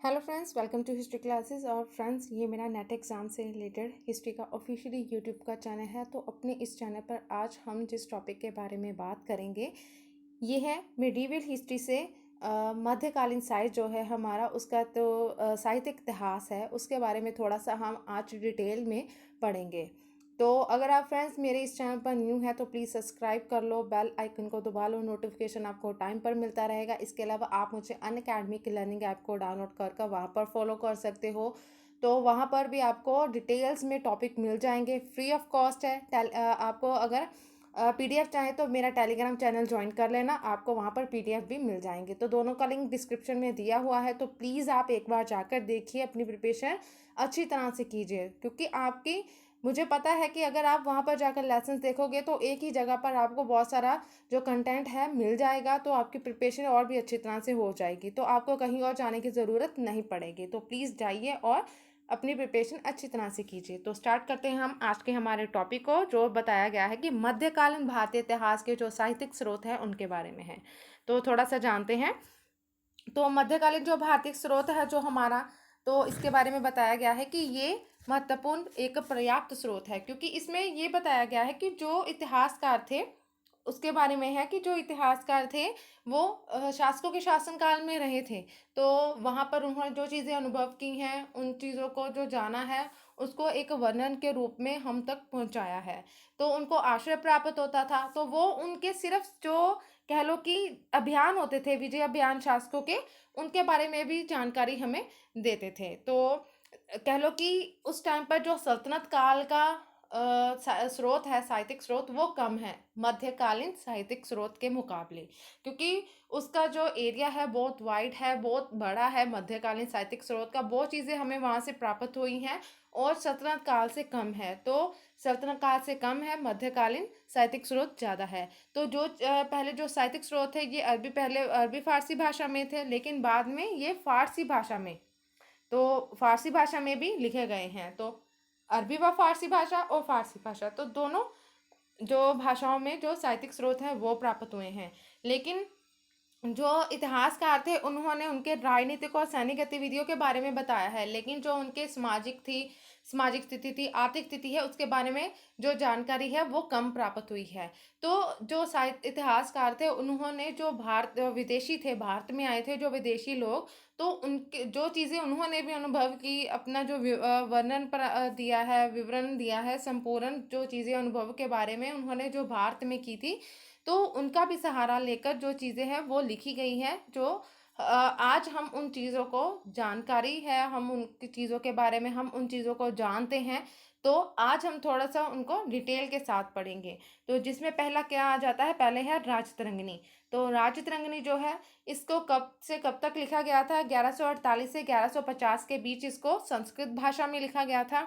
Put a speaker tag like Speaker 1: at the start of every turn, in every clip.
Speaker 1: Hello friends, welcome to history classes. और friends, ये मेरा नेट एग्ज़ाम से रिलेटेड हिस्ट्री का ऑफिशियली यूट्यूब का चैनल है। तो अपने इस चैनल पर आज हम जिस टॉपिक के बारे में बात करेंगे ये है मिडीवल हिस्ट्री से मध्यकालीन साहित्य जो है हमारा, उसका तो साहित्यिक इतिहास है, उसके बारे में थोड़ा सा हम आज डिटेल में पढ़ेंगे। तो अगर आप फ्रेंड्स मेरे इस चैनल पर न्यू है तो प्लीज़ सब्सक्राइब कर लो, बेल आइकन को दबा लो, नोटिफिकेशन आपको टाइम पर मिलता रहेगा। इसके अलावा आप मुझे अनअकैडमी की लर्निंग ऐप को डाउनलोड कर वहाँ पर फॉलो कर सकते हो। तो वहाँ पर भी आपको डिटेल्स में टॉपिक मिल जाएंगे, फ्री ऑफ कॉस्ट है। आपको अगर पीडीएफ चाहे तो मेरा टेलीग्राम चैनल ज्वाइन कर लेना, आपको वहाँ पर पीडीएफ भी मिल जाएंगे। तो दोनों का लिंक डिस्क्रिप्शन में दिया हुआ है, तो प्लीज़ आप एक बार जाकर देखिए, अपनी प्रिपरेशन अच्छी तरह से कीजिए। क्योंकि आपकी मुझे पता है कि अगर आप वहाँ पर जाकर लेसन्स देखोगे तो एक ही जगह पर आपको बहुत सारा जो कंटेंट है मिल जाएगा, तो आपकी प्रिपरेशन और भी अच्छी तरह से हो जाएगी, तो आपको कहीं और जाने की ज़रूरत नहीं पड़ेगी। तो प्लीज़ जाइए और अपनी प्रिपरेशन अच्छी तरह से कीजिए। तो स्टार्ट करते हैं हम आज के हमारे टॉपिक को, जो बताया गया है कि मध्यकालीन भारतीय इतिहास के जो साहित्यिक स्रोत हैं उनके बारे में है। तो थोड़ा सा जानते हैं। तो मध्यकालीन जो भारतीय स्रोत है जो हमारा, तो इसके बारे में बताया गया है कि ये महत्वपूर्ण एक पर्याप्त स्रोत है, क्योंकि इसमें ये बताया गया है कि जो इतिहासकार थे उसके बारे में है कि जो इतिहासकार थे वो शासकों के शासनकाल में रहे थे। तो वहाँ पर उन्होंने जो चीज़ें अनुभव की हैं, उन चीज़ों को जो जाना है उसको एक वर्णन के रूप में हम तक पहुँचाया है। तो उनको आश्रय प्राप्त होता था, तो वो उनके सिर्फ जो कह लो कि अभियान होते थे, विजय अभियान शासकों के, उनके बारे में भी जानकारी हमें देते थे। तो कह लो कि उस टाइम पर जो सल्तनत काल का स्रोत है, साहित्यिक स्रोत, वो कम है मध्यकालीन साहित्यिक स्रोत के मुकाबले, क्योंकि उसका जो एरिया है बहुत वाइड है, बहुत बड़ा है। मध्यकालीन साहित्यिक स्रोत का वो चीज़ें हमें वहाँ से प्राप्त हुई हैं और सल्तनत काल से कम है। तो सल्तनत काल से कम है, मध्यकालीन साहित्यिक स्रोत ज़्यादा है। तो जो पहले जो साहित्यिक स्रोत है ये पहले अरबी फारसी भाषा में थे, लेकिन बाद में ये फारसी भाषा में, तो फारसी भाषा में भी लिखे गए हैं। तो अरबी व फारसी भाषा और फारसी भाषा, तो दोनों जो भाषाओं में जो साहित्यिक स्रोत हैं वो प्राप्त हुए हैं। लेकिन जो इतिहासकार थे उन्होंने उनके राजनीतिक और सैनिक गतिविधियों के बारे में बताया है, लेकिन जो उनके सामाजिक स्थिति थी, आर्थिक स्थिति है, उसके बारे में जो जानकारी है वो कम प्राप्त हुई है। तो जो साहित्य इतिहासकार थे उन्होंने जो भारत विदेशी थे, भारत में आए थे जो विदेशी लोग, तो उनके जो चीज़ें उन्होंने भी अनुभव की, अपना जो वर्णन दिया है, विवरण दिया है, संपूर्ण जो चीज़ें अनुभव के बारे में उन्होंने जो भारत में की थी, तो उनका भी सहारा लेकर जो चीज़ें हैं वो लिखी गई हैं। जो आज हम उन चीज़ों को जानकारी है, हम उन चीज़ों के बारे में हम उन चीज़ों को जानते हैं। तो आज हम थोड़ा सा उनको डिटेल के साथ पढ़ेंगे। तो जिसमें पहला क्या आ जाता है, पहले है राजतरंगिणी। तो राजतरंगिणी जो है, इसको कब से कब तक लिखा गया था? 1148 से 1150 के बीच इसको संस्कृत भाषा में लिखा गया था।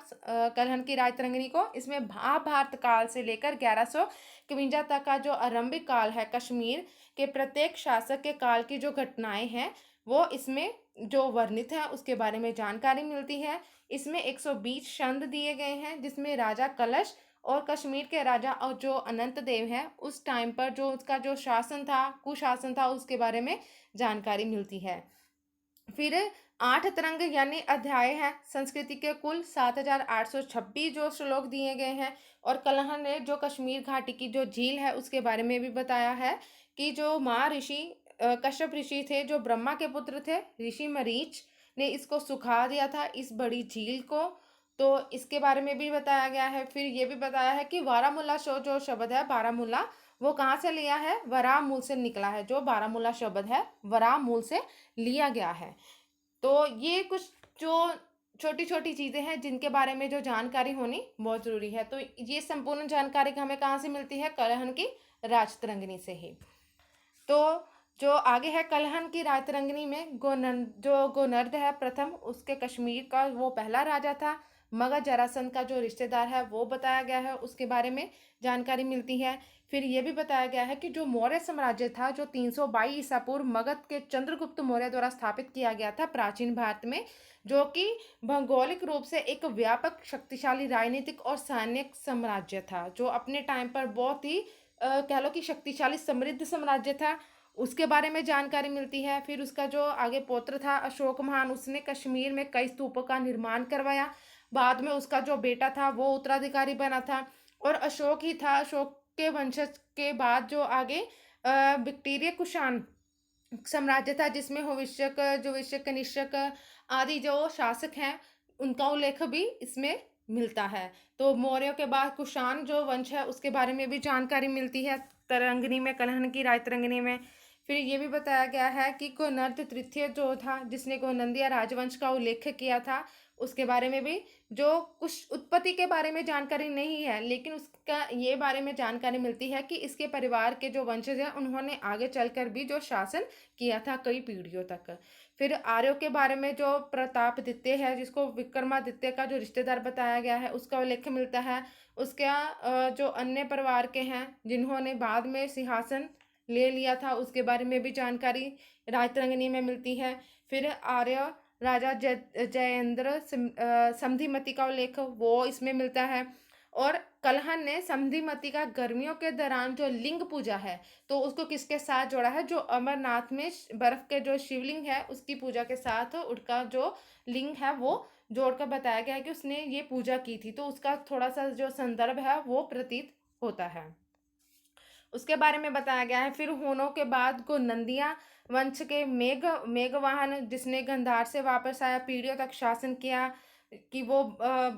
Speaker 1: कलहन की राजतरंगिणी को इसमें महाभारत काल से लेकर 1151 तक का जो आरंभिक काल है, कश्मीर के प्रत्येक शासक के काल की जो घटनाएं हैं वो इसमें जो वर्णित है उसके बारे में जानकारी मिलती है। इसमें 120 छंद दिए गए हैं, जिसमें राजा कलश और कश्मीर के राजा और जो अनंत देव हैं उस टाइम पर जो उसका जो शासन था, कुशासन था, उसके बारे में जानकारी मिलती है। फिर 8 तरंग यानी अध्याय है, संस्कृति के कुल 7826 जो श्लोक दिए गए हैं। और कलहन ने जो कश्मीर घाटी की जो झील है उसके बारे में भी बताया है कि जो ऋषि कश्यप ऋषि थे, जो ब्रह्मा के पुत्र थे, ऋषि मरीच ने इसको सुखा दिया था, इस बड़ी झील को। तो इसके बारे में भी बताया गया है। फिर ये भी बताया है कि बारामूला जो शब्द है, बारामूला, वो कहाँ से लिया है? वराह मूल से निकला है। जो बारामूला शब्द है वराह मूल से लिया गया है। तो ये कुछ जो छोटी छोटी चीज़ें हैं जिनके बारे में जो जानकारी होनी बहुत ज़रूरी है। तो ये संपूर्ण जानकारी हमें कहाँ से मिलती है? कलहन की राजतरंगिणी से ही। तो जो आगे है, कलहन की राजतरंगिणी में जो गोनर्द है प्रथम, उसके कश्मीर का वो पहला राजा था। मगध जरासंध का जो रिश्तेदार है वो बताया गया है, उसके बारे में जानकारी मिलती है। फिर ये भी बताया गया है कि जो मौर्य साम्राज्य था, जो 322 ईसा पूर्व मगध के चंद्रगुप्त मौर्य द्वारा स्थापित किया गया था प्राचीन भारत में, जो कि भौगोलिक रूप से एक व्यापक शक्तिशाली राजनीतिक और सैनिक साम्राज्य था, जो अपने टाइम पर बहुत ही कह लो कि शक्तिशाली समृद्ध साम्राज्य था। उसके बारे में जानकारी मिलती है। फिर उसका जो आगे पौत्र था अशोक महान, उसने कश्मीर में कई स्तूपों का निर्माण करवाया। बाद में उसका जो बेटा था वो उत्तराधिकारी बना था और अशोक ही था, अशोक के वंशज के बाद जो आगे विक्टोरिया कुषाण साम्राज्य था, जिसमें हुविष्यक, जोविष्यक, कनिष्क आदि जो शासक हैं, उनका उल्लेख भी इसमें मिलता है। तो मौर्यों के बाद कुषाण जो वंश है उसके बारे में भी जानकारी मिलती है तरंगिनी में, कलहन की राय तरंगिनी में। फिर ये भी बताया गया है कि गोनर्द तृतीय जो था, जिसने गोनंदिया राजवंश का उल्लेख किया था, उसके बारे में भी जो कुछ उत्पत्ति के बारे में जानकारी नहीं है, लेकिन उसका ये बारे में जानकारी मिलती है कि इसके परिवार के जो वंशज हैं उन्होंने आगे चलकर भी जो शासन किया था कई पीढ़ियों तक। फिर आर्यों के बारे में जो प्रतापदित्य है, जिसको विक्रमादित्य का जो रिश्तेदार बताया गया है, उसका उल्लेख मिलता है। उसका जो अन्य परिवार के हैं जिन्होंने बाद में सिंहासन ले लिया था, उसके बारे में भी जानकारी राजतरंगिनी में मिलती है। फिर आर्य राजा जयेंद्र संधिमति का उल्लेख वो इसमें मिलता है। और कलहन ने संधिमति का गर्मियों के दौरान जो लिंग पूजा है, तो उसको किसके साथ जोड़ा है, जो अमरनाथ में बर्फ के जो शिवलिंग है उसकी पूजा के साथ उसका जो लिंग है वो जोड़कर बताया गया है कि उसने ये पूजा की थी, तो उसका थोड़ा सा जो संदर्भ है वो प्रतीत होता है। उसके बारे में बताया गया है। फिर हूनों के बाद को नंदिया वंश के मेघवाहन, जिसने गंधार से वापस आया, पीढ़ियों तक शासन किया, कि वो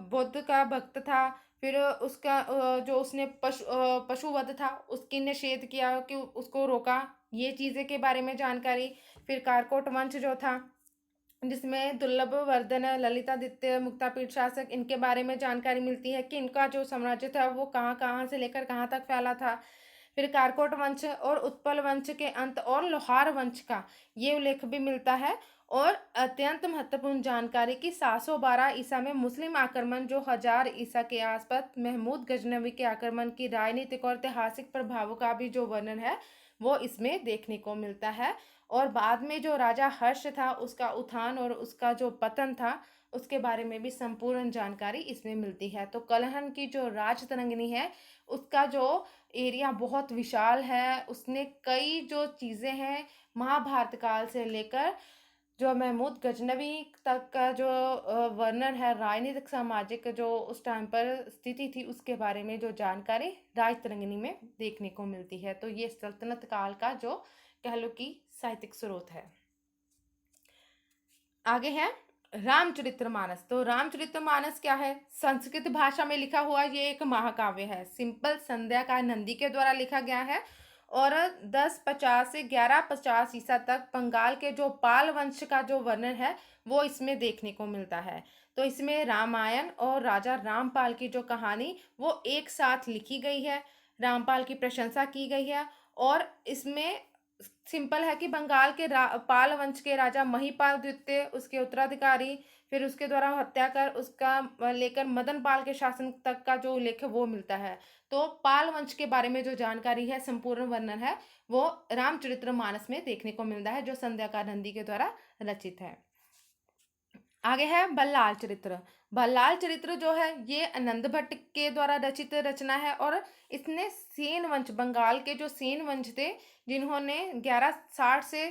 Speaker 1: बुद्ध का भक्त था। फिर उसका जो उसने पशुवध था उसकी निषेध किया, कि उसको रोका, ये चीज़ें के बारे में जानकारी। फिर कारकोट वंश जो था, जिसमें दुर्लभ वर्धन, ललितादित्य, मुक्तापीठ शासक, इनके बारे में जानकारी मिलती है कि इनका जो साम्राज्य था वो कहाँ कहाँ से लेकर कहाँ तक फैला था। फिर कारकोट वंश और उत्पल वंश के अंत और लोहार वंश का ये उल्लेख भी मिलता है। और अत्यंत महत्वपूर्ण जानकारी कि 712 ईसा में मुस्लिम आक्रमण, जो 1000 ईसा के आसपास महमूद गजनवी के आक्रमण की राजनीतिक और ऐतिहासिक प्रभावों का भी जो वर्णन है वो इसमें देखने को मिलता है। और बाद में जो राजा हर्ष था उसका उत्थान और उसका जो पतन था उसके बारे में भी संपूर्ण जानकारी इसमें मिलती है। तो कलहन की जो राजतरंगिनी है उसका जो एरिया बहुत विशाल है, उसने कई जो चीज़ें हैं महाभारत काल से लेकर जो महमूद गजनवी तक का जो वर्णन है, राजनीतिक सामाजिक जो उस टाइम पर स्थिति थी उसके बारे में जो जानकारी राजतरंगिनी में देखने को मिलती है। तो ये सल्तनत काल का जो कह लो कि साहित्यिक स्रोत है। आगे है रामचरितमानस। तो रामचरितमानस क्या है, संस्कृत भाषा में लिखा हुआ ये एक महाकाव्य है। सिंपल संध्या का नंदी के द्वारा लिखा गया है और 1050 से 1150 ईसा तक बंगाल के जो पाल वंश का जो वर्णन है वो इसमें देखने को मिलता है। तो इसमें रामायण और राजा रामपाल की जो कहानी वो एक साथ लिखी गई है, रामपाल की प्रशंसा की गई है। और इसमें सिंपल है कि बंगाल के पाल वंश के राजा महिपाल द्वितीय, उसके उत्तराधिकारी, फिर उसके द्वारा हत्या कर उसका लेकर मदन पाल के शासन तक का जो उल्लेख है वो मिलता है। तो पाल वंश के बारे में जो जानकारी है, संपूर्ण वर्णन है, वो रामचरितमानस में देखने को मिलता है, जो संध्या नंदी के द्वारा रचित है। आगे है बल्लाल चरित्र। बल्लाल चरित्र जो है ये आनंद भट्ट के द्वारा रचित रचना है और इसने सेन वंश, बंगाल के जो सेन वंश थे, जिन्होंने 1160 से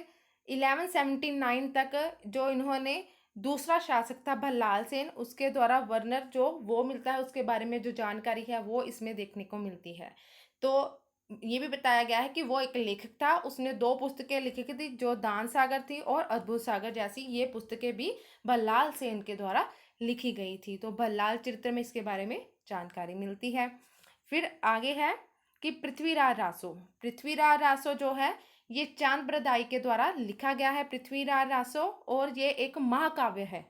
Speaker 1: 1179 तक जो इन्होंने दूसरा शासक था भल्लाल सेन, उसके द्वारा वर्णन जो वो मिलता है, उसके बारे में जो जानकारी है वो इसमें देखने को मिलती है। तो ये भी बताया गया है कि वो एक लेखक था, उसने 2 पुस्तकें लिखी थी, जो दान सागर थी और अद्भुत सागर जैसी ये पुस्तकें भी भल्लाल सेन के द्वारा लिखी गई थी। तो भल्लाल चरित्र में इसके बारे में जानकारी मिलती है। फिर आगे है कि पृथ्वीराज रासो। पृथ्वीराज रासो जो है ये चांद बरदाई के द्वारा लिखा गया है, पृथ्वीराज रासो, और ये एक महाकाव्य है।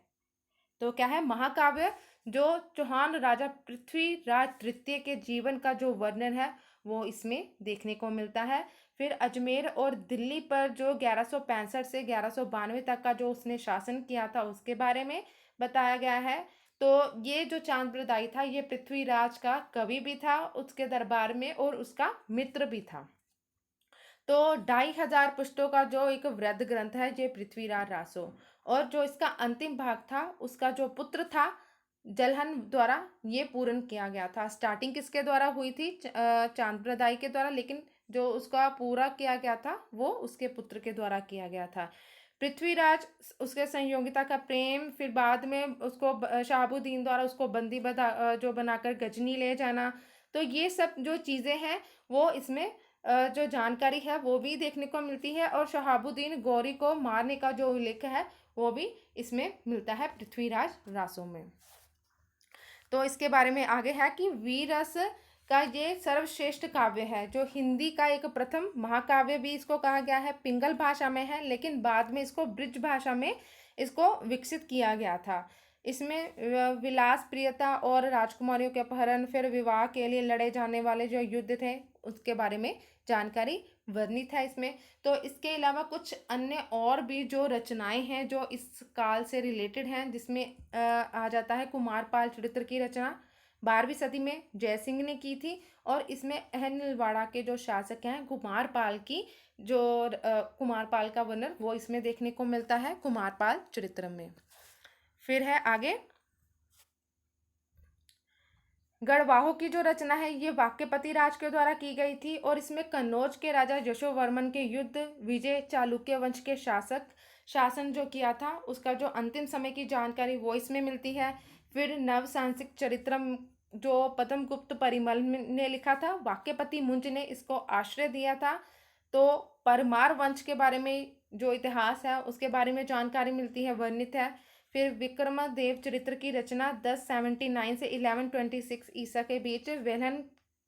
Speaker 1: तो क्या है, महाकाव्य जो चौहान राजा पृथ्वीराज तृतीय के जीवन का जो वर्णन है वो इसमें देखने को मिलता है। फिर अजमेर और दिल्ली पर जो 1165 से 1192 तक का जो उसने शासन किया था उसके बारे में बताया गया है। तो ये जो चांद बरदाई था ये पृथ्वीराज का कवि भी था उसके दरबार में और उसका मित्र भी था। तो 2500 पृष्ठों का जो एक वृद्ध ग्रंथ है ये पृथ्वीराज रासो। और जो इसका अंतिम भाग था उसका जो पुत्र था जलहन द्वारा ये पूर्ण किया गया था। स्टार्टिंग किसके द्वारा हुई थी, चांद बरदाई के द्वारा, लेकिन जो उसका पूरा किया गया था वो उसके पुत्र के द्वारा किया गया था। पृथ्वीराज उसके संयोगिता का प्रेम, फिर बाद में उसको शहाबुद्दीन द्वारा उसको जो बनाकर गजनी ले जाना, तो ये सब जो चीज़ें हैं वो इसमें जो जानकारी है वो भी देखने को मिलती है, और शहाबुद्दीन गौरी को मारने का जो उल्लेख है वो भी इसमें मिलता है पृथ्वीराज रासों में। तो इसके बारे में आगे है कि वीर रस का ये सर्वश्रेष्ठ काव्य है, जो हिंदी का एक प्रथम महाकाव्य भी इसको कहा गया है। पिंगल भाषा में है, लेकिन बाद में इसको ब्रिज भाषा में इसको विकसित किया गया था। इसमें विलास प्रियता और राजकुमारियों के अपहरण, फिर विवाह के लिए लड़े जाने वाले जो युद्ध थे उसके बारे में जानकारी वर्णित है इसमें। तो इसके अलावा कुछ अन्य और भी जो रचनाएं हैं जो इस काल से रिलेटेड हैं, जिसमें आ जाता है कुमारपाल चरित्र की रचना 12वीं सदी में जयसिंह ने की थी, और इसमें अहनलवाड़ा के जो शासक हैं कुमारपाल की जो कुमारपाल का वर्णन वो इसमें देखने को मिलता है कुमारपाल चरित्र में। फिर है आगे गढ़वाहों की जो रचना है ये वाक्यपति राज के द्वारा की गई थी, और इसमें कन्नौज के राजा यशोवर्मन के युद्ध, विजय चालुक्य वंश के शासन जो किया था उसका जो अंतिम समय की जानकारी वो इसमें मिलती है। फिर नवसांसिक चरित्रम जो पद्म गुप्त परिमल ने लिखा था, वाक्यपति मुंज ने इसको आश्रय दिया था। तो परमार वंश के बारे में जो इतिहास है उसके बारे में जानकारी मिलती है, वर्णित है। फिर विक्रमादेव चरित्र की रचना 1079 से 1126 ईसा के बीच वेलन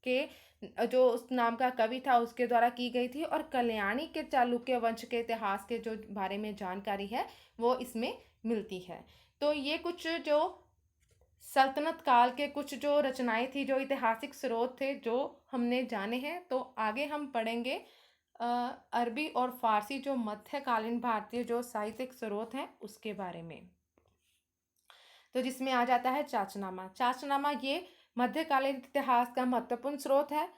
Speaker 1: के जो उस नाम का कवि था उसके द्वारा की गई थी, और कल्याणी के चालुक्य वंश के इतिहास के जो बारे में जानकारी है वो इसमें मिलती है। तो ये कुछ जो सल्तनत काल के कुछ जो रचनाएं थी, जो ऐतिहासिक स्रोत थे जो हमने जाने हैं। तो आगे हम पढ़ेंगे अरबी और फारसी जो मध्यकालीन भारतीय जो साहित्यिक स्रोत हैं उसके बारे में। तो जिसमें आ जाता है चाचनामा। चाचनामा ये मध्यकालीन इतिहास का महत्वपूर्ण स्रोत है।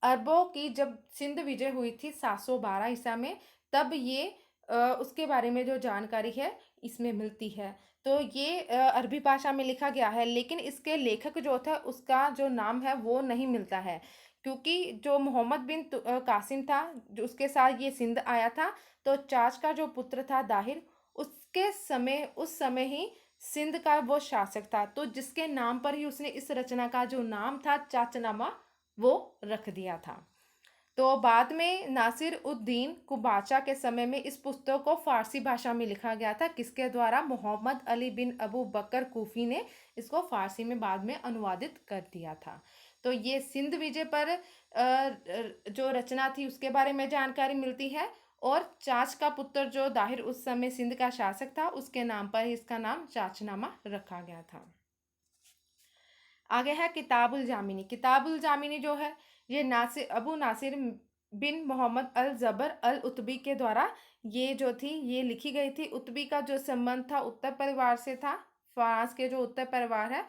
Speaker 1: अरबों की जब सिंध विजय हुई थी 712 ईसा में, तब ये उसके बारे में जो जानकारी है इसमें मिलती है। तो ये अरबी भाषा में लिखा गया है, लेकिन इसके लेखक जो था उसका जो नाम है वो नहीं मिलता है, क्योंकि जो मोहम्मद बिन कासिम था जो उसके साथ ये सिंध आया था, तो चाच का जो पुत्र था दाहिर, उसके समय उस समय ही सिंध का वो शासक था, तो जिसके नाम पर ही उसने इस रचना का जो नाम था चाचनामा वो रख दिया था। तो बाद में नासिर उद्दीन कुबाचा के समय में इस पुस्तक को फारसी भाषा में लिखा गया था, किसके द्वारा? मोहम्मद अली बिन अबू बकर कूफी ने इसको फारसी में बाद में अनुवादित कर दिया था। तो ये सिंध विजय पर जो रचना थी उसके बारे में जानकारी मिलती है, और चाच का पुत्र जो दाहिर उस समय सिंध का शासक था उसके नाम पर ही इसका नाम चाचनामा रखा गया था। आगे है किताबुल जामिनी। किताबुल जामिनी जो है ये अबू नासिर बिन मोहम्मद अल जबर अल उतबी के द्वारा ये जो थी ये लिखी गई थी। उतबी का जो संबंध था उत्तर परिवार से था, फ्रांस के जो उत्तर परिवार है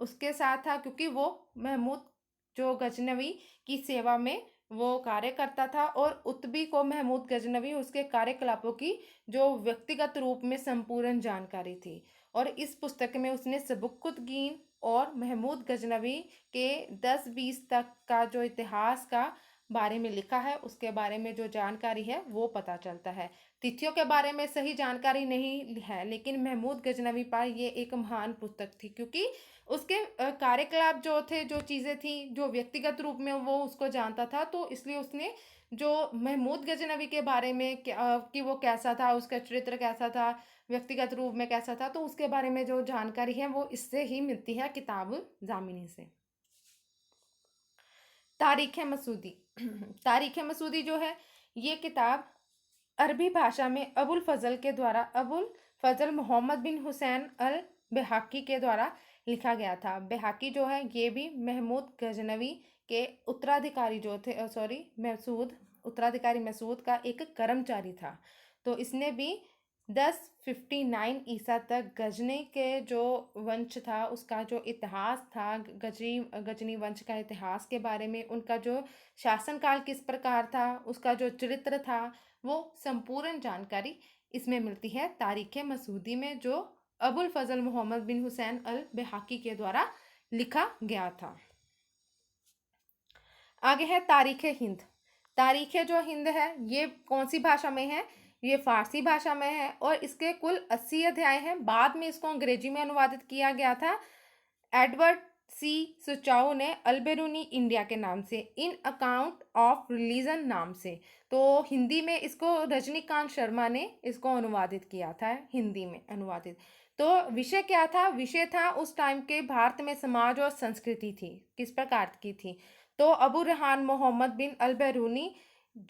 Speaker 1: उसके साथ था, क्योंकि वो महमूद जो गजनवी की सेवा में वो कार्य करता था, और उतबी को महमूद गजनवी उसके कार्यकलापों की जो व्यक्तिगत रूप में संपूर्ण जानकारी थी। और इस पुस्तक में उसने सबुक्कुतगीन और महमूद गजनवी के 10-20 तक का जो इतिहास का बारे में लिखा है उसके बारे में जो जानकारी है वो पता चलता है। तिथियों के बारे में सही जानकारी नहीं है, लेकिन महमूद गजनवी पर ये एक महान पुस्तक थी, क्योंकि उसके कार्यकलाप जो थे, जो चीज़ें थी, जो व्यक्तिगत रूप में वो उसको जानता था, तो इसलिए उसने जो महमूद गजनवी के बारे में कि वो कैसा था, उसका चरित्र कैसा था, व्यक्तिगत रूप में कैसा था, तो उसके बारे में जो जानकारी है वो इससे ही मिलती है किताब जामिनी से। तारीख मसूदी। तारीख मसूदी जो है ये किताब अरबी भाषा में अबुल फजल के द्वारा अबुल फजल मोहम्मद बिन हुसैन अल बेहाकी के द्वारा लिखा गया था। बेहाकी जो है ये भी महमूद गजनवी के उत्तराधिकारी जो थे, सॉरी मैसूद, उत्तराधिकारी मैसूद का एक कर्मचारी था। तो इसने भी 1059 ईसा तक गजनी के जो वंश था उसका जो इतिहास था, गजनी वंश का इतिहास के बारे में, उनका जो शासनकाल किस प्रकार था, उसका जो चरित्र था, वो संपूर्ण जानकारी इसमें मिलती है तारीख मसूदी में, जो अबुल फजल मोहम्मद बिन हुसैन अल बेहाकी के द्वारा लिखा गया था। आगे है तारीख हिंद। तारीख़ जो हिंद है ये कौन सी भाषा में है? ये फ़ारसी भाषा में है और इसके कुल 80 अध्याय हैं। बाद में इसको अंग्रेजी में अनुवादित किया गया था एडवर्ड सी सुचाओ ने अल्बेरुनी इंडिया के नाम से, इन अकाउंट ऑफ रिलीजन नाम से। तो हिंदी में इसको रजनीकांत शर्मा ने इसको अनुवादित किया था, हिंदी में अनुवादित। तो विषय क्या था? विषय था उस टाइम के भारत में समाज और संस्कृति थी, किस प्रकार की थी। तो अबू रेहान मोहम्मद बिन अल बैरूनी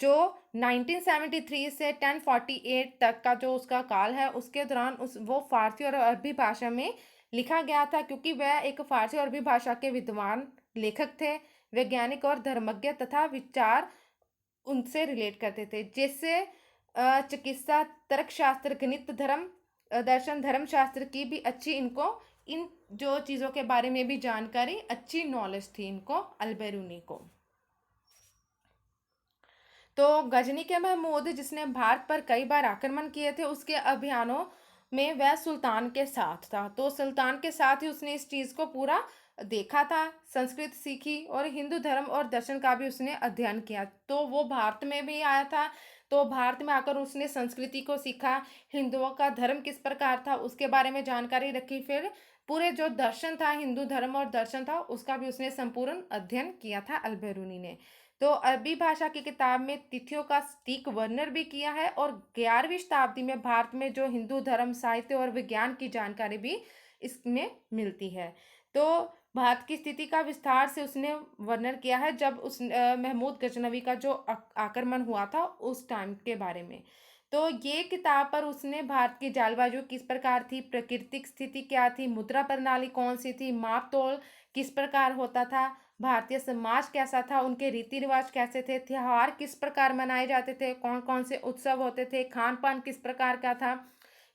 Speaker 1: जो 1973 से 1048 तक का जो उसका काल है, उसके दौरान वो फारसी और अरबी भाषा में लिखा गया था, क्योंकि वह एक फारसी और अरबी भाषा के विद्वान लेखक थे, वैज्ञानिक और धर्मज्ञ तथा विचार उनसे रिलेट करते थे, जैसे चिकित्सा, तर्कशास्त्र, गणित, धर्म दर्शन, धर्मशास्त्र की भी अच्छी इनको इन जो चीज़ों के बारे में भी जानकारी, अच्छी नॉलेज थी इनको, अल-बैरूनी को। तो गजनी के महमूद जिसने भारत पर कई बार आक्रमण किए थे, उसके अभियानों में वह सुल्तान के साथ था। तो सुल्तान के साथ ही उसने इस चीज़ को पूरा देखा था, संस्कृत सीखी और हिंदू धर्म और दर्शन का भी उसने अध्ययन किया। तो वो भारत में भी आया था, तो भारत में आकर उसने संस्कृति को सीखा, हिंदुओं का धर्म किस प्रकार था उसके बारे में जानकारी रखी, फिर पूरे जो दर्शन था, हिंदू धर्म और दर्शन था, उसका भी उसने संपूर्ण अध्ययन किया था अल-बैरूनी ने। तो अरबी भाषा की किताब में तिथियों का सटीक वर्णन भी किया है और 11वीं शताब्दी में भारत में जो हिंदू धर्म, साहित्य और विज्ञान की जानकारी भी इसमें मिलती है। तो भारत की स्थिति का विस्तार से उसने वर्णन किया है, जब महमूद गजनवी का जो आक्रमण हुआ था उस टाइम के बारे में। तो ये किताब पर उसने भारत की जलवायु किस प्रकार थी, प्राकृतिक स्थिति क्या थी, मुद्रा प्रणाली कौन सी थी, माप तोल किस प्रकार होता था, भारतीय समाज कैसा था, उनके रीति रिवाज कैसे थे, त्योहार किस प्रकार मनाए जाते थे, कौन कौन से उत्सव होते थे, खान पान किस प्रकार का था,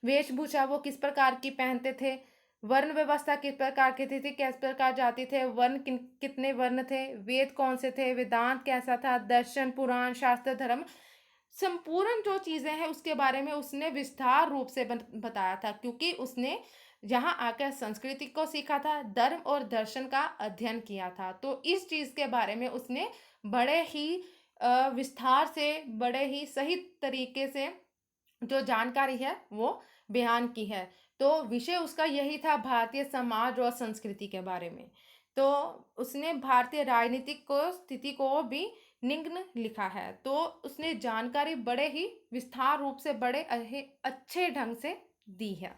Speaker 1: वेशभूषा वो किस प्रकार की पहनते थे, वर्ण व्यवस्था किस प्रकार की थी, किस प्रकार जाति थे, वर्ण कितने वर्ण थे, वेद कौन से थे, वेदांत कैसा था, दर्शन, पुराण, शास्त्र, धर्म, संपूर्ण जो चीज़ें हैं उसके बारे में उसने विस्तार रूप से बताया था, क्योंकि उसने यहाँ आकर संस्कृति को सीखा था, धर्म और दर्शन का अध्ययन किया था। तो इस चीज़ के बारे में उसने बड़े ही विस्तार से, बड़े ही सही तरीके से जो जानकारी है वो बयान की है। तो विषय उसका यही था, भारतीय समाज और संस्कृति के बारे में। तो उसने भारतीय राजनीतिक को स्थिति को भी निम्न लिखा है। तो उसने जानकारी बड़े ही विस्तार रूप से, बड़े अच्छे ढंग से दी है।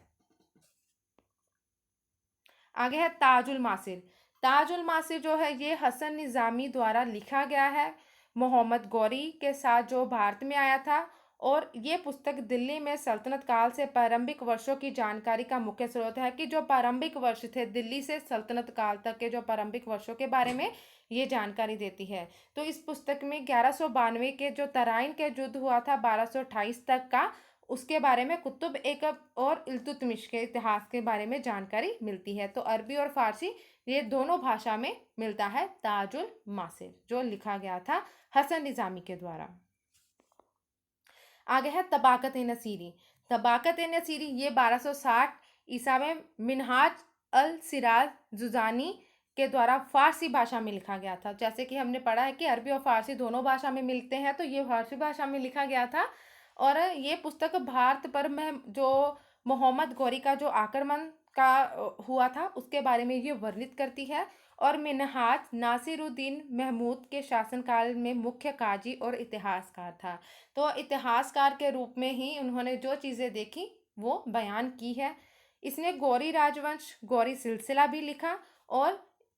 Speaker 1: आगे है ताजुल मासिर। ताजुल मासिर जो है ये हसन निज़ामी द्वारा लिखा गया है, मोहम्मद गौरी के साथ जो भारत में आया था। और ये पुस्तक दिल्ली में सल्तनत काल से प्रारंभिक वर्षों की जानकारी का मुख्य स्रोत है, कि जो प्रारंभिक वर्ष थे दिल्ली से सल्तनत काल तक के जो प्रारंभिक वर्षों के बारे में ये जानकारी देती है। तो इस पुस्तक में 1192 के जो तराइन के युद्ध हुआ था 1228 तक का, उसके बारे में कुतुब एकब और इल्तुतमिश के इतिहास के बारे में जानकारी मिलती है। तो अरबी और फारसी ये दोनों भाषा में मिलता है ताजुल मासिर, जो लिखा गया था हसन निज़ामी के द्वारा। आगे है तबाकत नसीरी। तबाकत नसीरी ये 1260 ईसा में मिनहाज अल सिराज जुजानी के द्वारा फारसी भाषा में लिखा गया था। जैसे कि हमने पढ़ा है कि अरबी और फारसी दोनों भाषा में मिलते हैं, तो ये फारसी भाषा में लिखा गया था। और ये पुस्तक भारत पर में जो मोहम्मद गौरी का जो आक्रमण का हुआ था उसके बारे में ये वर्णित करती है। और मिनहाज नासिरुद्दीन महमूद के शासनकाल में मुख्य काजी और इतिहासकार था। तो इतिहासकार के रूप में ही उन्होंने जो चीज़ें देखी वो बयान की है। इसने गौरी राजवंश, गौरी सिलसिला भी लिखा और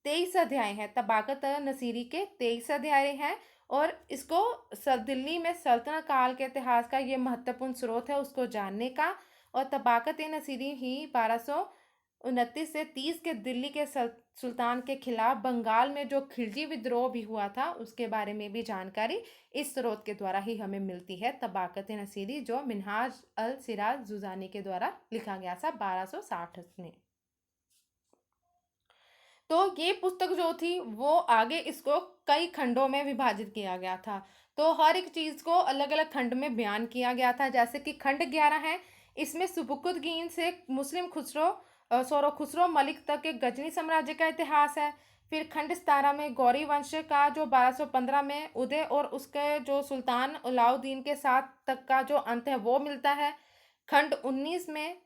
Speaker 1: 23 अध्याय हैं, तबाकत नसीरी के 23 अध्याय हैं। और इसको दिल्ली में सल्तनत काल के इतिहास का ये महत्वपूर्ण स्रोत है उसको जानने का। और तबाकत नसीरी ही 1229 से 30 के दिल्ली के सुल्तान के खिलाफ बंगाल में जो खिलजी विद्रोह भी हुआ था उसके बारे में भी जानकारी इस स्रोत के द्वारा ही हमें मिलती है। तबाकत नसीरी जो मिनहाज अल सिराज जुजानी के द्वारा लिखा गया था 1260 में। तो ये पुस्तक जो थी वो आगे इसको कई खंडों में विभाजित किया गया था। तो हर एक चीज़ को अलग अलग खंड में बयान किया गया था। जैसे कि खंड 11 है, इसमें सुबुकुद्दीन से मुस्लिम खुसरो खुसरो मलिक तक के गजनी साम्राज्य का इतिहास है। फिर खंड 17 में गौरी वंश का जो 1215 में उदय और उसके जो सुल्तान अलाउद्दीन के साथ तक का जो अंत है वो मिलता है। खंड 19 में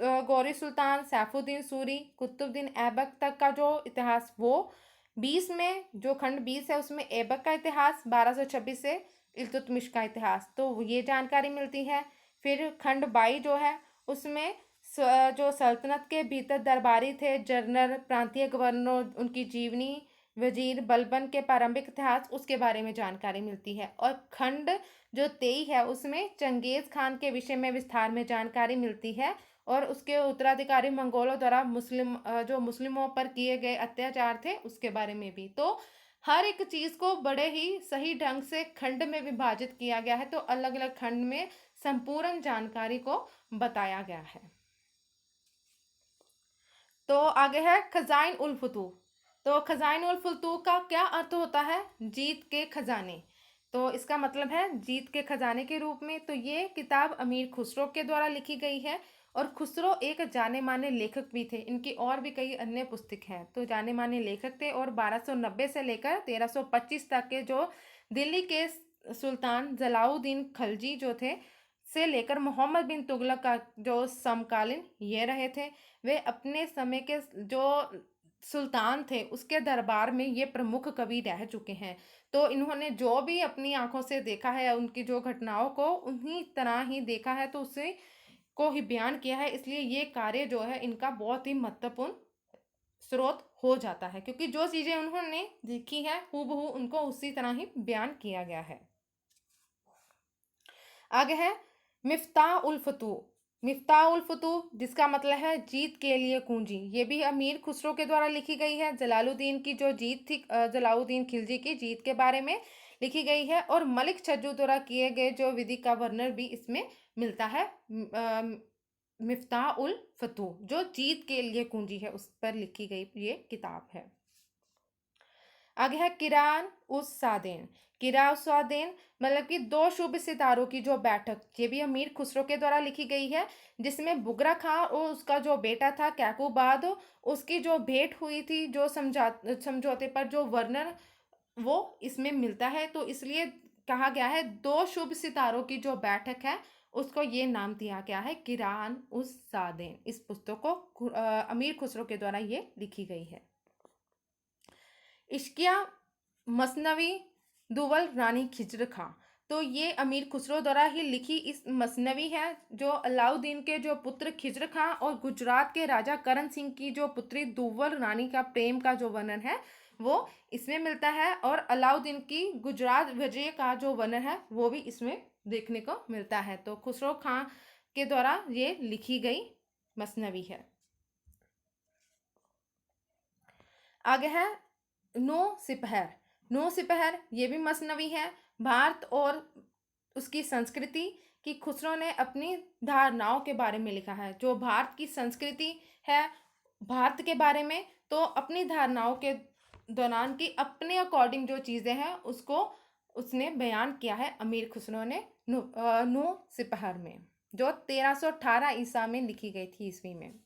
Speaker 1: गौरी सुल्तान, सैफुद्दीन सूरी, कुतुबुद्दीन ऐबक तक का जो इतिहास वो। 20 में जो खंड 20 है उसमें ऐबक का इतिहास, 1226 से इल्तुतमिश का इतिहास, तो ये जानकारी मिलती है। फिर खंड 22 जो है उसमें जो सल्तनत के भीतर दरबारी थे, जनरल, प्रांतीय गवर्नर, उनकी जीवनी, वजीर, बलबन के प्रारंभिक इतिहास, उसके बारे में जानकारी मिलती है। और खंड जो 23 है उसमें चंगेज खान के विषय में विस्तार में जानकारी मिलती है और उसके उत्तराधिकारी मंगोलों द्वारा जो मुस्लिमों पर किए गए अत्याचार थे उसके बारे में भी। तो हर एक चीज को बड़े ही सही ढंग से खंड में विभाजित किया गया है, तो अलग अलग खंड में संपूर्ण जानकारी को बताया गया है। तो आगे है खजाइन उल फतूह। तो खजाइन उल फतूह का क्या अर्थ होता है? जीत के खजाने। तो इसका मतलब है जीत के खजाने के रूप में। तो ये किताब अमीर खुसरो के द्वारा लिखी गई है और खुसरो एक जाने माने लेखक भी थे। इनकी और भी कई अन्य पुस्तक हैं, तो जाने माने लेखक थे। और 1290 से लेकर 1325 तक के जो दिल्ली के सुल्तान जलाउद्दीन खलजी जो थे से लेकर मोहम्मद बिन तुगलक का जो समकालीन ये रहे थे, वे अपने समय के जो सुल्तान थे उसके दरबार में ये प्रमुख कवि रह चुके हैं। तो इन्होंने जो भी अपनी आंखों से देखा है, उनकी जो घटनाओं को उन्हीं तरह ही देखा है, तो उसे को ही बयान किया है। इसलिए ये कार्य जो है इनका बहुत ही महत्वपूर्ण स्रोत हो जाता है, क्योंकि जो चीजें उन्होंने देखी है हूबहू उनको उसी तरह ही बयान किया गया है। आगे है मिफ्ताह उल फतूह। मिफ्ताह उल फतूह जिसका मतलब है जीत के लिए कुंजी, ये भी अमीर खुसरो के द्वारा लिखी गई है। जलालुद्दीन की जो जीत थी, जलालुद्दीन खिलजी की जीत के बारे में लिखी गई है। और मलिक छज्जू द्वारा किए गए जो विधि का वर्णन भी इसमें मिलता है। मिफ्ताह उल फतूह जो जीत के लिए कुंजी है उस पर लिखी गई ये किताब है। आगे है किरान उस सादेन। किरा उस सादेन मतलब कि दो शुभ सितारों की जो बैठक, ये भी अमीर खुसरो के द्वारा लिखी गई है, जिसमें बुगरा खां और उसका जो बेटा था कैकुबाद, उसकी जो भेंट हुई थी, जो समझौते पर जो वर्णन वो इसमें मिलता है। तो इसलिए कहा गया है दो शुभ सितारों की जो बैठक है उसको ये नाम दिया गया है किरान उस सादेन। इस पुस्तक को अमीर खुसरो के द्वारा ये लिखी गई है। इश्किया मसनवी दुवल रानी खिजर खां। तो ये अमीर खुसरो द्वारा ही लिखी इस मसनवी है, जो अलाउद्दीन के जो पुत्र खिजर खां और गुजरात के राजा करण सिंह की जो पुत्री दुव्वल रानी का प्रेम का जो वर्णन है वो इसमें मिलता है। और अलाउद्दीन की गुजरात विजय का जो वर्णन है वो भी इसमें देखने को मिलता है। तो खुसरो खां के द्वारा ये लिखी गई मसनवी है। आगे है नो सिपहर। नो सिपहर ये भी मसनवी है। भारत और उसकी संस्कृति की खुसरो ने अपनी धारणाओं के बारे में लिखा है। जो भारत की संस्कृति है, भारत के बारे में, तो अपनी धारणाओं के दौरान की अपने अकॉर्डिंग जो चीज़ें हैं उसको उसने बयान किया है अमीर खुसरो ने नो सिपहर में, जो 1318 ईसा में लिखी गई थी ईस्वी में।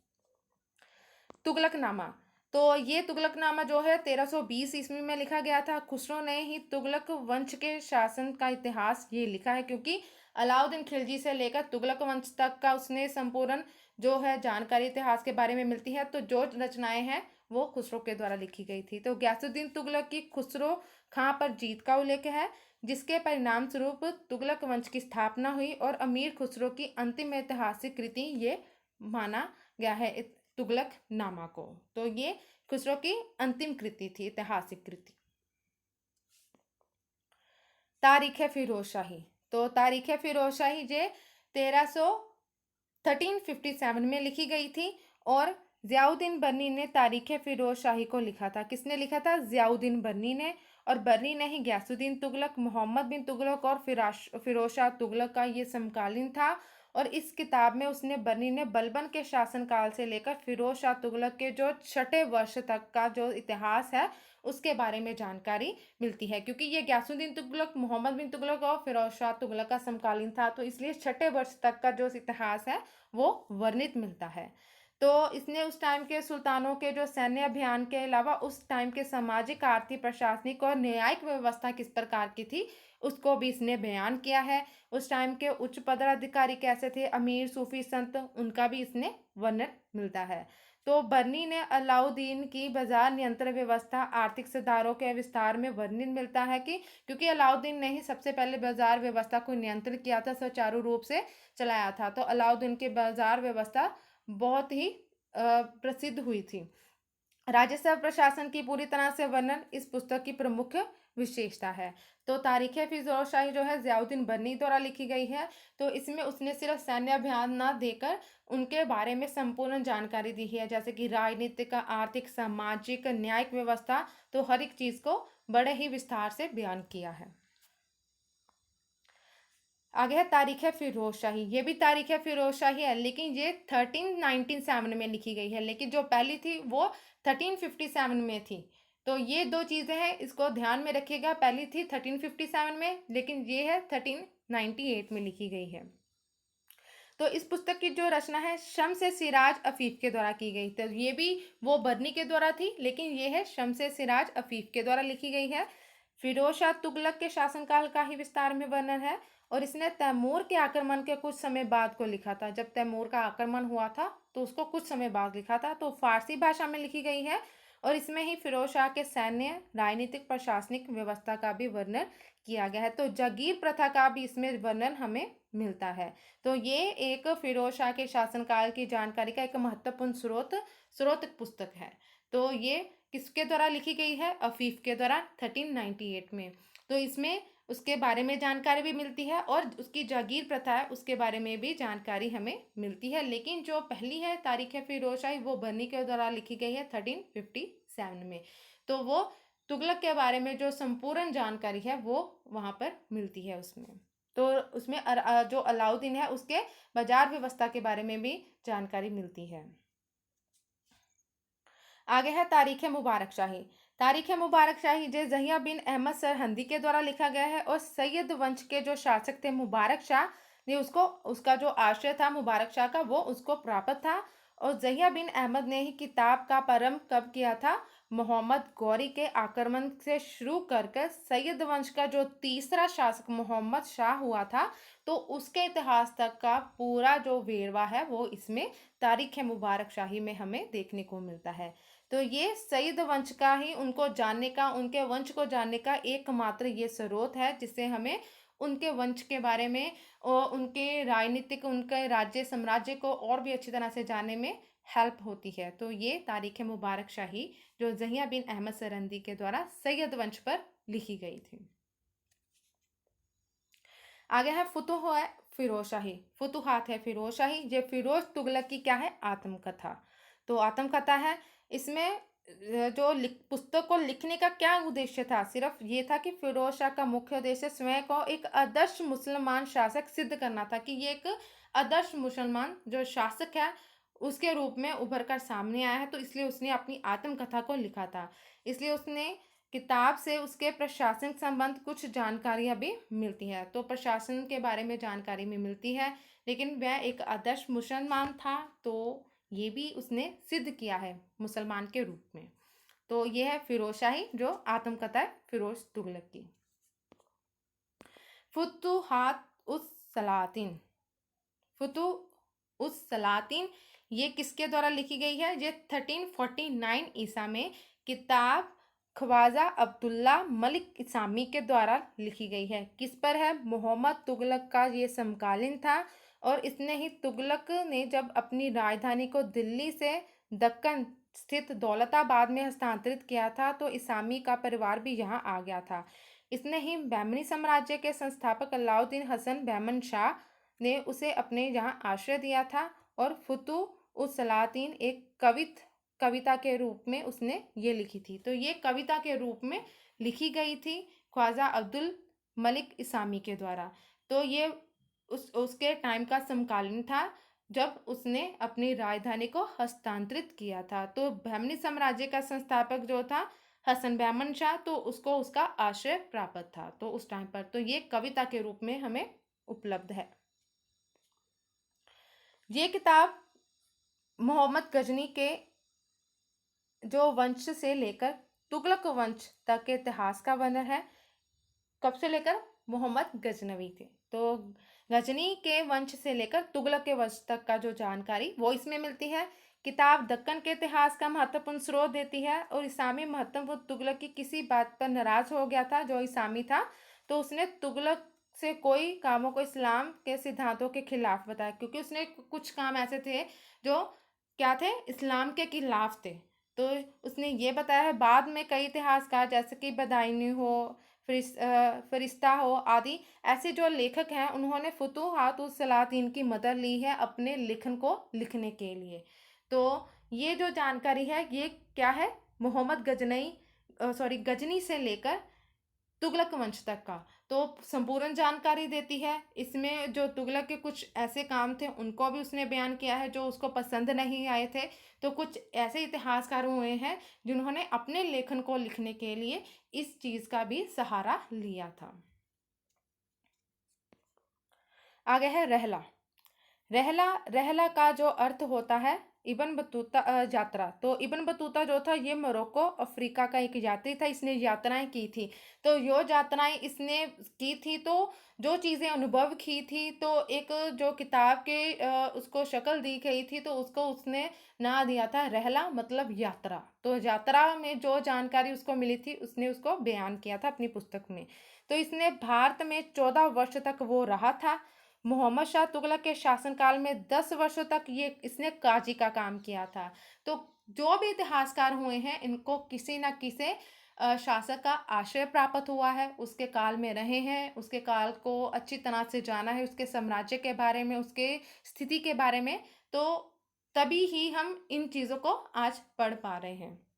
Speaker 1: तुगलकनामा। तो ये तुगलकनामा जो है 1320 ईस्वी में लिखा गया था। खुसरो ने ही तुगलक वंश के शासन का इतिहास ये लिखा है, क्योंकि अलाउद्दीन खिलजी से लेकर तुगलक वंश तक का उसने संपूर्ण जो है जानकारी इतिहास के बारे में मिलती है। तो जो रचनाएं हैं वो खुसरो के द्वारा लिखी गई थी। तो गयासुद्दीन तुगलक की खुसरो खां पर जीत का उल्लेख है, जिसके परिणाम स्वरूप तुगलक वंश की स्थापना हुई और अमीर खुसरो की अंतिम ऐतिहासिक कृति ये माना गया है तुगलक नामा को। तो ये खुसरो की अंतिम कृति थी, ऐतिहासिक कृति। तारीख फिरोज शाही। तो तारीख फिरोज शाही जे 1357 में लिखी गई थी और ज़ियाउद्दीन बर्नी ने तारीख फिरोज शाही को लिखा था। किसने लिखा था? ज़ियाउद्दीन बर्नी ने। और बर्नी ने ही गयासुद्दीन तुगलक, मोहम्मद बिन तुगलक और फिरोज शाह तुगलक का ये समकालीन था। और इस किताब में उसने बर्नी ने बलबन के शासनकाल से लेकर फिरोज शाह तुगलक के जो 6ठे वर्ष तक का जो इतिहास है उसके बारे में जानकारी मिलती है, क्योंकि ये गयासुद्दीन तुगलक, मोहम्मद बिन तुगलक और फिरोज शाह तुगलक का समकालीन था, तो इसलिए 6ठे वर्ष तक का जो इतिहास है वो वर्णित मिलता है। तो इसने उस टाइम के सुल्तानों के जो सैन्य अभियान के अलावा उस टाइम के सामाजिक, आर्थिक, प्रशासनिक और न्यायिक व्यवस्था किस प्रकार की थी, उसको भी इसने बयान किया है। उस टाइम के उच्च पदाधिकारी कैसे थे, अमीर, सूफी, संत, उनका भी इसने वर्णन मिलता है। तो बर्नी ने अलाउद्दीन की बाजार नियंत्रण व्यवस्था, आर्थिक सुधारों के विस्तार में वर्णन मिलता है कि क्योंकि अलाउद्दीन ने ही सबसे पहले बाजार व्यवस्था को नियंत्रित किया था, सुचारू रूप से चलाया था। तो अलाउद्दीन की बाजार व्यवस्था बहुत ही प्रसिद्ध हुई थी। राजस्व प्रशासन की पूरी तरह से वर्णन इस पुस्तक की प्रमुख विशेषता है। तो तारीख फिरोजशाही जो है ज़ियाउद्दीन बर्नी द्वारा लिखी गई है। तो इसमें उसने सिर्फ सैन्य अभियान ना देकर उनके बारे में संपूर्ण जानकारी दी है, जैसे कि राजनीतिक, आर्थिक, सामाजिक, न्यायिक व्यवस्था, तो हर एक चीज़ को बड़े ही विस्तार से बयान किया है। आगे है तारीख फिरोज शाही। ये भी तारीख फिरोज शाही है, लेकिन ये 1397 में लिखी गई है, लेकिन जो पहली थी वो 1357 में थी। तो ये दो चीज़ें हैं, इसको ध्यान में रखिएगा। पहली थी 1357 में, लेकिन ये है 1398 में लिखी गई है। तो इस पुस्तक की जो रचना है शम्स सिराज अफीफ के द्वारा की गई। तो ये भी वो बर्नी के द्वारा थी, लेकिन ये है शम्स सिराज अफीफ के द्वारा लिखी गई है। फिरोज शाह तुगलक के शासनकाल का ही विस्तार में वर्णन है, और इसने तैमूर के आक्रमण के कुछ समय बाद को लिखा था। जब तैमूर का आक्रमण हुआ था तो उसको कुछ समय बाद लिखा था। तो फारसी भाषा में लिखी गई है, और इसमें ही फिरोज शाह के सैन्य, राजनीतिक, प्रशासनिक व्यवस्था का भी वर्णन किया गया है। तो जागीर प्रथा का भी इसमें वर्णन हमें मिलता है। तो ये एक फिरोज शाह के शासनकाल की जानकारी का एक महत्वपूर्ण स्रोत पुस्तक है। तो ये किसके द्वारा लिखी गई है? अफीफ के द्वारा 1398 में। तो इसमें उसके बारे में जानकारी भी मिलती है, और उसकी जागीर प्रथा है उसके बारे में भी जानकारी हमें मिलती है। लेकिन जो पहली है तारीख फिरोज शाही, वो बर्नी के द्वारा लिखी गई है 1357 में। तो वो तुगलक के बारे में जो संपूर्ण जानकारी है वो वहाँ पर मिलती है उसमें। तो उसमें जो अलाउद्दीन है उसके बाजार व्यवस्था के बारे में भी जानकारी मिलती है। आगे है तारीख मुबारक शाही। तारीख मुबारक शाही जे जहिया बिन अहमद सरहंदी के द्वारा लिखा गया है, और सैयद वंश के जो शासक थे मुबारक शाह ने उसको, उसका जो आश्रय था मुबारक शाह का, वो उसको प्राप्त था। और जहिया बिन अहमद ने ही किताब का प्रारंभ कब किया था? मोहम्मद गौरी के आक्रमण से शुरू कर सैयद वंश का जो तीसरा शासक मोहम्मद शाह हुआ था, तो उसके इतिहास तक का पूरा जो वेरवा है वो इसमें तारीख मुबारक शाही में हमें देखने को मिलता है। तो ये सईद वंश का ही, उनको जानने का, उनके वंश को जानने का एकमात्र ये स्रोत है, जिससे हमें उनके वंश के बारे में और उनके राजनीतिक, उनके राज्य साम्राज्य को और भी अच्छी तरह से जानने में हेल्प होती है। तो ये तारीख मुबारक शाही जो जहिया बिन अहमद सरंदी के द्वारा सैयद वंश पर लिखी गई थी। आगे है फुतुह है फिरोज शाही। फुतुहात है फिरोज शाही। ये फिरोज तुगलक की क्या है? आत्मकथा। तो आत्मकथा है। इसमें जो पुस्तक को लिखने का क्या उद्देश्य था? सिर्फ ये था कि फिरोज शाह का मुख्य उद्देश्य स्वयं को एक आदर्श मुसलमान शासक सिद्ध करना था, कि ये एक आदर्श मुसलमान जो शासक है उसके रूप में उभर कर सामने आया है। तो इसलिए उसने अपनी आत्मकथा को लिखा था। इसलिए उसने किताब से उसके प्रशासन संबंध कुछ जानकारियां भी मिलती है। तो प्रशासन के बारे में जानकारी में मिलती है, लेकिन वह एक आदर्श मुसलमान था, तो ये भी उसने सिद्ध किया है मुसलमान के रूप में। तो ये है फिरोज शाही जो आत्मकथा है फिरोज तुगलक की। फुतुहात उस सलातिन। फुतु उस सलातिन ये किसके द्वारा लिखी गई है? ये 1349 ईसा में किताब ख्वाजा अब्दुल्ला मलिक इसामी के द्वारा लिखी गई है। किस पर है? मोहम्मद तुगलक का ये समकालीन था, और इसने ही तुगलक ने जब अपनी राजधानी को दिल्ली से दक्कन स्थित दौलताबाद में हस्तांतरित किया था, तो इसामी का परिवार भी यहाँ आ गया था। इसने ही बहमनी साम्राज्य के संस्थापक अलाउद्दीन हसन बहमन शाह ने उसे अपने यहाँ आश्रय दिया था। और फुतु उस सलातीन एक कविता के रूप में उसने ये लिखी थी। तो ये कविता के रूप में लिखी गई थी ख्वाजा अब्दुल मलिक इसामी के द्वारा। तो ये उसके टाइम का समकालीन था जब उसने अपनी राजधानी को हस्तांतरित किया था। तो बहमनी साम्राज्य का संस्थापक जो था हसन बहमन शाह, तो उसको उसका आश्रय प्राप्त था तो उस टाइम पर। तो ये कविता के रूप में हमें उपलब्ध है। ये किताब मोहम्मद गजनी के जो वंश से लेकर तुगलक वंश तक के इतिहास का वर्णन है। कब से लेकर? मोहम्मद गजनवी थे। तो गजनी के वंश से लेकर तुगलक के वंश तक का जो जानकारी वो इसमें मिलती है। किताब दक्कन के इतिहास का महत्वपूर्ण स्रोत देती है। और इस्लामी महत्वपूर्ण तुगलक की किसी बात पर नाराज हो गया था, जो इस्लामी था, तो उसने तुगलक से कोई कामों को इस्लाम के सिद्धांतों के खिलाफ बताया, क्योंकि उसने कुछ काम ऐसे थे जो क्या थे, इस्लाम के खिलाफ थे। तो उसने ये बताया है। बाद में कई इतिहासकार जैसे कि बदायूनी हो, फरिश्ता हो आदि ऐसे जो लेखक हैं, उन्होंने फुतूहात उस सलातीन की मदद ली है अपने लेखन को लिखने के लिए। तो ये जो जानकारी है ये क्या है, मोहम्मद गजनी से लेकर तुगलक वंश तक का तो संपूर्ण जानकारी देती है। इसमें जो तुगलक के कुछ ऐसे काम थे उनको भी उसने बयान किया है जो उसको पसंद नहीं आए थे। तो कुछ ऐसे इतिहासकार हुए हैं जिन्होंने अपने लेखन को लिखने के लिए इस चीज़ का भी सहारा लिया था। आगे है रहला। रहला रहला का जो अर्थ होता है इब्न बतूता यात्रा। तो इब्न बतूता जो था ये मोरक्को अफ्रीका का एक यात्री था। इसने यात्राएं की थी। तो यो यात्राएं इसने की थी, तो जो चीज़ें अनुभव की थी, तो एक जो किताब के उसको शक्ल दी गई थी, तो उसको उसने ना दिया था रहला, मतलब यात्रा। तो यात्रा में जो जानकारी उसको मिली थी उसने उसको बयान किया था अपनी पुस्तक में। तो इसने भारत में 14 वर्ष तक वो रहा था। मोहम्मद शाह तुगलक के शासनकाल में 10 वर्षों तक ये इसने काजी का काम किया था। तो जो भी इतिहासकार हुए हैं इनको किसी न किसी शासक का आश्रय प्राप्त हुआ है, उसके काल में रहे हैं, उसके काल को अच्छी तरह से जाना है, उसके साम्राज्य के बारे में, उसके स्थिति के बारे में। तो तभी ही हम इन चीज़ों को आज पढ़ पा रहे हैं।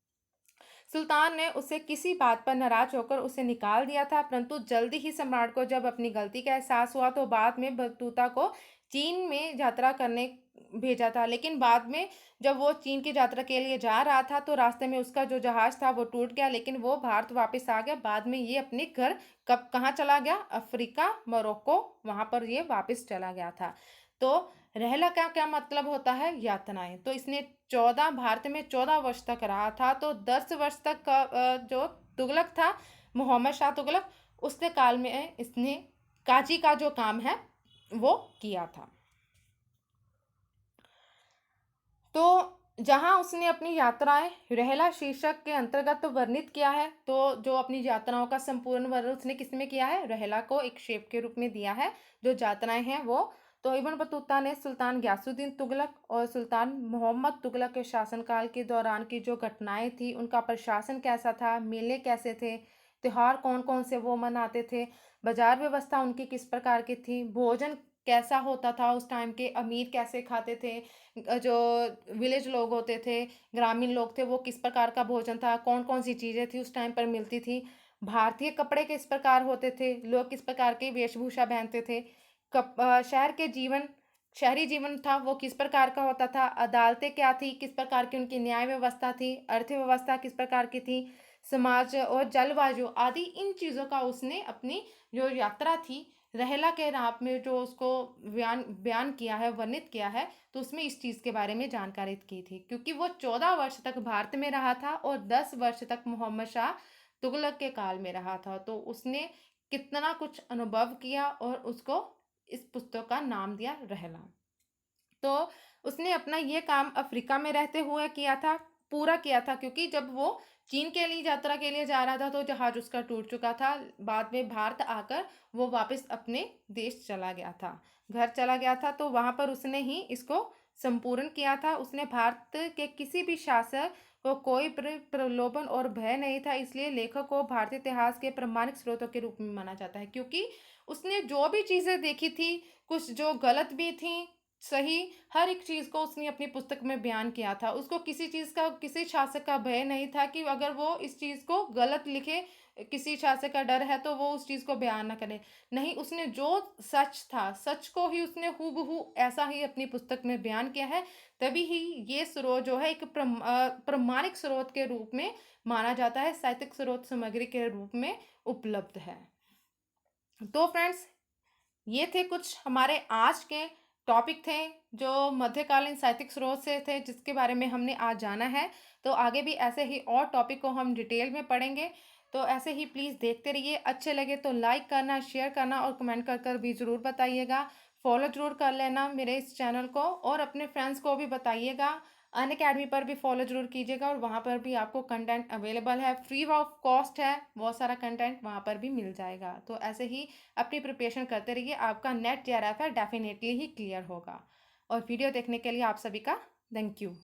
Speaker 1: सुल्तान ने उसे किसी बात पर नाराज होकर उसे निकाल दिया था, परंतु जल्दी ही सम्राट को जब अपनी गलती का एहसास हुआ तो बाद में बतूता को चीन में यात्रा करने भेजा था। लेकिन बाद में जब वो चीन की यात्रा के लिए जा रहा था तो रास्ते में उसका जो जहाज था वो टूट गया, लेकिन वो भारत वापस आ गया। बाद में ये अपने घर कब कहाँ चला गया? अफ्रीका, मोरक्को, वहां पर ये वापस चला गया था। तो रहला का क्या मतलब होता है? यातनाएं। तो इसने 14 भारत में 14 वर्ष तक रहा था। तो 10 वर्ष तक का जो तुगलक था, मोहम्मद शाह तुगलक, उसके काल में इसने काजी का जो काम है वो किया था। तो जहाँ उसने अपनी यात्राएं रहला शीर्षक के अंतर्गत तो वर्णित किया है, तो जो अपनी यात्राओं का संपूर्ण वर्णन उसने किसमें किया है? रहला को एक शेप के रूप में दिया है। जो यात्राएं हैं वो, तो इब्न बतूता ने सुल्तान ग्यासुद्दीन तुगलक और सुल्तान मोहम्मद तुगलक के शासनकाल के दौरान की जो घटनाएं थी, उनका प्रशासन कैसा था, मेले कैसे थे, त्योहार कौन कौन से वो मनाते थे, बाजार व्यवस्था उनकी किस प्रकार की थी, भोजन कैसा होता था उस टाइम के, अमीर कैसे खाते थे, जो विलेज लोग होते थे, ग्रामीण लोग थे, वो किस प्रकार का भोजन था, कौन कौन सी चीज़ें थी उस टाइम पर मिलती थी, भारतीय कपड़े किस प्रकार होते थे, लोग किस प्रकार की वेशभूषा पहनते थे, शहरी जीवन था वो किस प्रकार का होता था, अदालतें क्या थी, किस प्रकार की उनकी न्याय व्यवस्था थी, अर्थव्यवस्था किस प्रकार की थी, समाज और जलवायु आदि, इन चीज़ों का उसने अपनी जो यात्रा थी रहला के राह में जो उसको बयान बयान किया है, वर्णित किया है, तो उसमें इस चीज़ के बारे में जानकारी की थी। क्योंकि वो 14 वर्ष तक भारत में रहा था और 10 वर्ष तक मोहम्मद शाह तुगलक के काल में रहा था। तो उसने कितना कुछ अनुभव किया और उसको इस पुस्तक का नाम दिया रहला। तो उसने अपना ये काम अफ्रीका में रहते हुए किया था, पूरा किया था, क्योंकि जब वो चीन के लिए यात्रा के लिए जा रहा था तो जहाज उसका टूट चुका था। बाद में भारत आकर वो वापस अपने देश चला गया था, घर चला गया था। तो वहाँ पर उसने ही इसको संपूर्ण किया था। उसने भारत के किसी भी शासक को कोई प्रलोभन और भय नहीं था, इसलिए लेखक को भारतीय इतिहास के प्रमाणिक स्रोतों के रूप में माना जाता है। क्योंकि उसने जो भी चीज़ें देखी थी, कुछ जो गलत भी थी, सही, हर एक चीज़ को उसने अपनी पुस्तक में बयान किया था। उसको किसी चीज़ का, किसी शासक का भय नहीं था कि अगर वो इस चीज़ को गलत लिखे, किसी शासक का डर है तो वो उस चीज़ को बयान ना करे। नहीं, उसने जो सच था, सच को ही उसने हूबहू ऐसा ही अपनी पुस्तक में बयान किया है। तभी ही ये स्रोत जो है एक प्रमाणिक स्रोत के रूप में माना जाता है, साहित्यिक स्रोत सामग्री के रूप में उपलब्ध है। तो फ्रेंड्स, ये थे कुछ हमारे आज के टॉपिक थे जो मध्यकालीन साहित्यिक स्रोत से थे, जिसके बारे में हमने आज जाना है। तो आगे भी ऐसे ही और टॉपिक को हम डिटेल में पढ़ेंगे। तो ऐसे ही प्लीज़ देखते रहिए। अच्छे लगे तो लाइक करना, शेयर करना और कमेंट कर कर भी ज़रूर बताइएगा। फॉलो ज़रूर कर लेना मेरे इस चैनल को और अपने फ्रेंड्स को भी बताइएगा। अनअकैडमी पर भी फॉलो ज़रूर कीजिएगा और वहाँ पर भी आपको कंटेंट अवेलेबल है, फ्री ऑफ कॉस्ट है, बहुत सारा कंटेंट वहाँ पर भी मिल जाएगा। तो ऐसे ही अपनी प्रिपरेशन करते रहिए, आपका नेट जेआरएफ है डेफिनेटली ही क्लियर होगा। और वीडियो देखने के लिए आप सभी का थैंक यू।